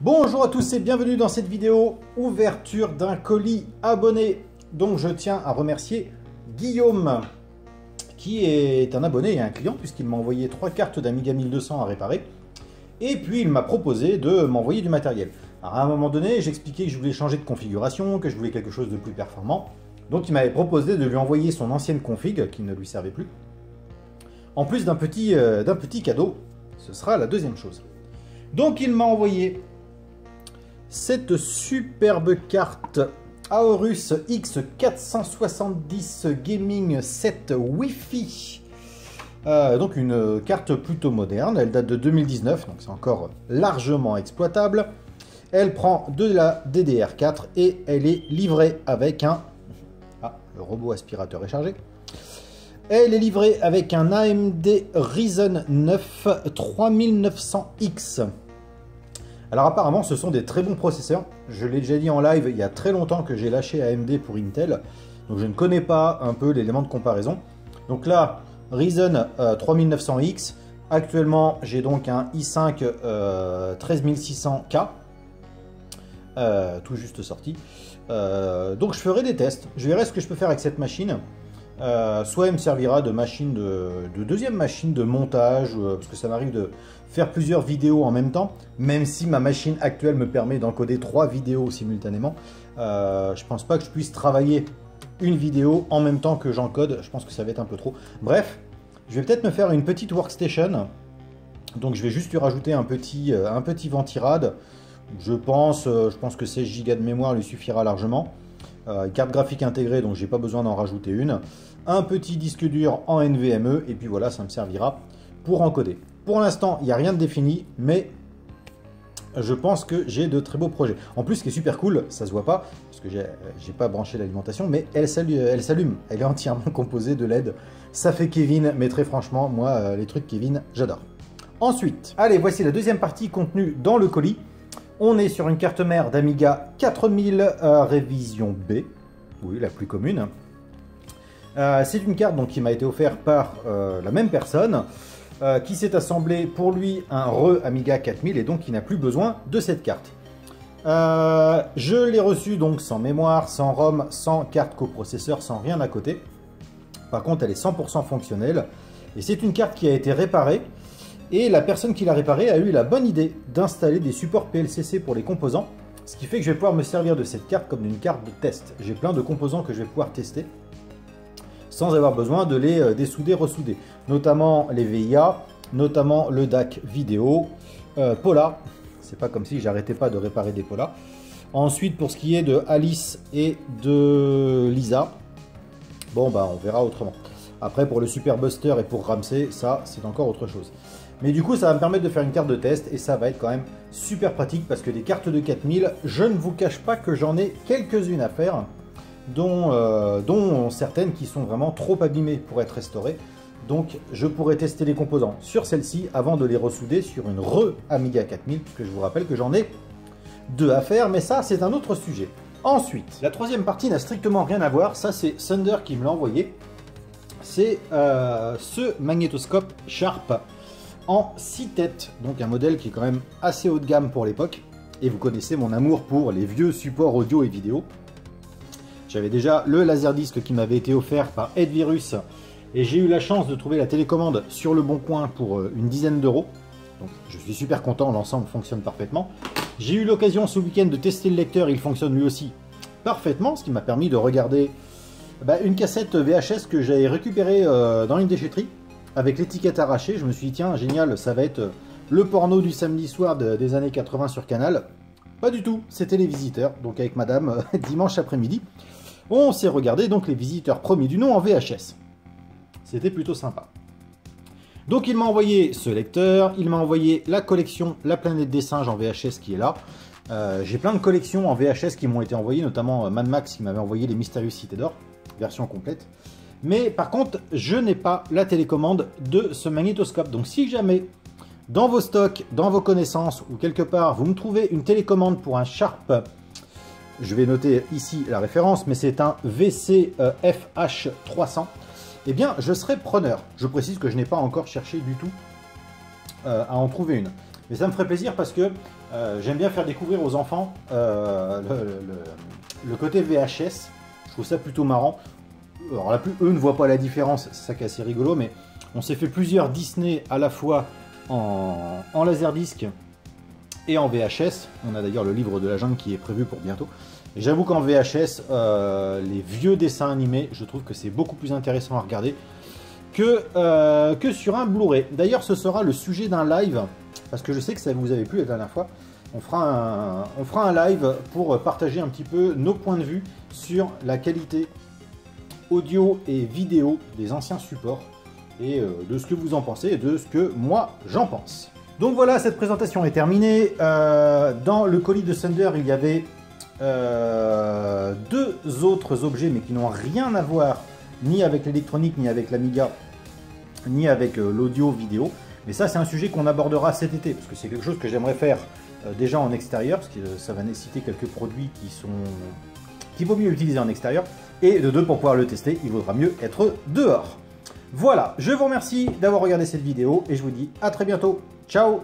Bonjour à tous et bienvenue dans cette vidéo ouverture d'un colis abonné. Donc je tiens à remercier Guillaume qui est un abonné et un client puisqu'il m'a envoyé 3 cartes d'Amiga 1200 à réparer. Et puis il m'a proposé de m'envoyer du matériel. Alors à un moment donné, j'expliquais que je voulais changer de configuration, que je voulais quelque chose de plus performant. Donc il m'avait proposé de lui envoyer son ancienne config qui ne lui servait plus. En plus d'un petit cadeau, ce sera la deuxième chose. Donc il m'a envoyé cette superbe carte Aorus X470 Gaming 7 Wi-Fi. Donc une carte plutôt moderne, elle date de 2019, donc c'est encore largement exploitable. Elle prend de la DDR4 et elle est livrée avec un... Ah, le robot aspirateur est chargé. Elle est livrée avec un AMD Ryzen 9 3900X. Alors apparemment ce sont des très bons processeurs. Je l'ai déjà dit en live, il y a très longtemps que j'ai lâché AMD pour Intel. Donc je ne connais pas un peu l'élément de comparaison. Donc là, Ryzen 3900X. Actuellement, j'ai donc un i5 13600K. Tout juste sorti. Donc je ferai des tests. Je verrai ce que je peux faire avec cette machine. Soit elle me servira de machine de deuxième machine de montage, parce que ça m'arrive de faire plusieurs vidéos en même temps, même si ma machine actuelle me permet d'encoder 3 vidéos simultanément. Je pense pas que je puisse travailler une vidéo en même temps que j'encode, je pense que ça va être un peu trop. Bref, je vais peut-être me faire une petite workstation, donc je vais juste lui rajouter un petit ventirad. Je pense que 16 Go de mémoire lui suffira largement. Carte graphique intégrée, donc j'ai pas besoin d'en rajouter une. Un petit disque dur en NVMe, et puis voilà, ça me servira pour encoder. Pour l'instant, il n'y a rien de défini, mais je pense que j'ai de très beaux projets. En plus, ce qui est super cool, ça se voit pas, parce que j'ai pas branché l'alimentation, mais elle s'allume. Elle est entièrement composée de LED. Ça fait Kevin, mais très franchement, moi, les trucs Kevin, j'adore. Ensuite, allez, voici la deuxième partie contenue dans le colis. On est sur une carte mère d'Amiga 4000 révision B, oui, la plus commune. C'est une carte donc, qui m'a été offerte par la même personne, qui s'est assemblé pour lui un Amiga 4000 et donc il n'a plus besoin de cette carte. Je l'ai reçue donc sans mémoire, sans ROM, sans carte coprocesseur, sans rien à côté. Par contre, elle est 100% fonctionnelle et c'est une carte qui a été réparée. Et la personne qui l'a réparé a eu la bonne idée d'installer des supports PLCC pour les composants, ce qui fait que je vais pouvoir me servir de cette carte comme d'une carte de test. J'ai plein de composants que je vais pouvoir tester sans avoir besoin de les dessouder, ressouder. Notamment les VIA, notamment le DAC vidéo, Pola. C'est pas comme si j'arrêtais pas de réparer des Pola. Ensuite, pour ce qui est de Alice et de Lisa, bon bah on verra autrement. Après, pour le Super Buster et pour Ramsey, ça c'est encore autre chose. Mais du coup, ça va me permettre de faire une carte de test et ça va être quand même super pratique parce que des cartes de 4000, je ne vous cache pas que j'en ai quelques-unes à faire, dont certaines qui sont vraiment trop abîmées pour être restaurées. Donc, je pourrais tester les composants sur celle-ci avant de les ressouder sur une Amiga 4000, puisque je vous rappelle que j'en ai 2 à faire, mais ça, c'est un autre sujet. Ensuite, la troisième partie n'a strictement rien à voir, ça c'est Thunder qui me l'a envoyé. C'est ce magnétoscope Sharp en 6 têtes, donc un modèle qui est quand même assez haut de gamme pour l'époque. Et vous connaissez mon amour pour les vieux supports audio et vidéo. J'avais déjà le Laserdisc qui m'avait été offert par Edvirus et j'ai eu la chance de trouver la télécommande sur le bon coin pour une dizaine d'euros. Donc je suis super content, l'ensemble fonctionne parfaitement. J'ai eu l'occasion ce week-end de tester le lecteur, il fonctionne lui aussi parfaitement, ce qui m'a permis de regarder une cassette VHS que j'avais récupérée dans une déchetterie avec l'étiquette arrachée. Je me suis dit tiens génial, ça va être le porno du samedi soir des années 80 sur Canal. Pas du tout, c'était Les Visiteurs, donc avec madame dimanche après-midi. On s'est regardé donc Les Visiteurs premiers du nom en VHS. C'était plutôt sympa. Donc il m'a envoyé ce lecteur, il m'a envoyé la collection La Planète des Singes en VHS qui est là. J'ai plein de collections en VHS qui m'ont été envoyées, notamment Mad Max qui m'avait envoyé Les Mystérieuses Cités d'Or, version complète. Mais par contre, je n'ai pas la télécommande de ce magnétoscope. Donc si jamais, dans vos stocks, dans vos connaissances, ou quelque part, vous me trouvez une télécommande pour un Sharp, je vais noter ici la référence, mais c'est un VCFH300, eh bien, je serai preneur. Je précise que je n'ai pas encore cherché du tout à en trouver une. Mais ça me ferait plaisir parce que j'aime bien faire découvrir aux enfants le côté VHS. Je trouve ça plutôt marrant. Alors là, eux ne voient pas la différence, c'est ça qui est assez rigolo, mais on s'est fait plusieurs Disney à la fois en laserdisc et en VHS. On a d'ailleurs le livre de la jungle qui est prévu pour bientôt. Et j'avoue qu'en VHS, les vieux dessins animés, je trouve que c'est beaucoup plus intéressant à regarder que sur un Blu-ray. D'ailleurs, ce sera le sujet d'un live, parce que je sais que ça vous avait plu la dernière fois. On fera un live pour partager un petit peu nos points de vue sur la qualité audio et vidéo des anciens supports et de ce que vous en pensez et de ce que moi j'en pense. Donc voilà, cette présentation est terminée. Dans le colis de Thunder, il y avait deux autres objets, mais qui n'ont rien à voir ni avec l'électronique, ni avec l'Amiga, ni avec l'audio vidéo. Mais ça, c'est un sujet qu'on abordera cet été, parce que c'est quelque chose que j'aimerais faire déjà en extérieur, parce que ça va nécessiter quelques produits qu'il vaut mieux utiliser en extérieur. Et de deux, pour pouvoir le tester, il vaudra mieux être dehors. Voilà, je vous remercie d'avoir regardé cette vidéo et je vous dis à très bientôt. Ciao!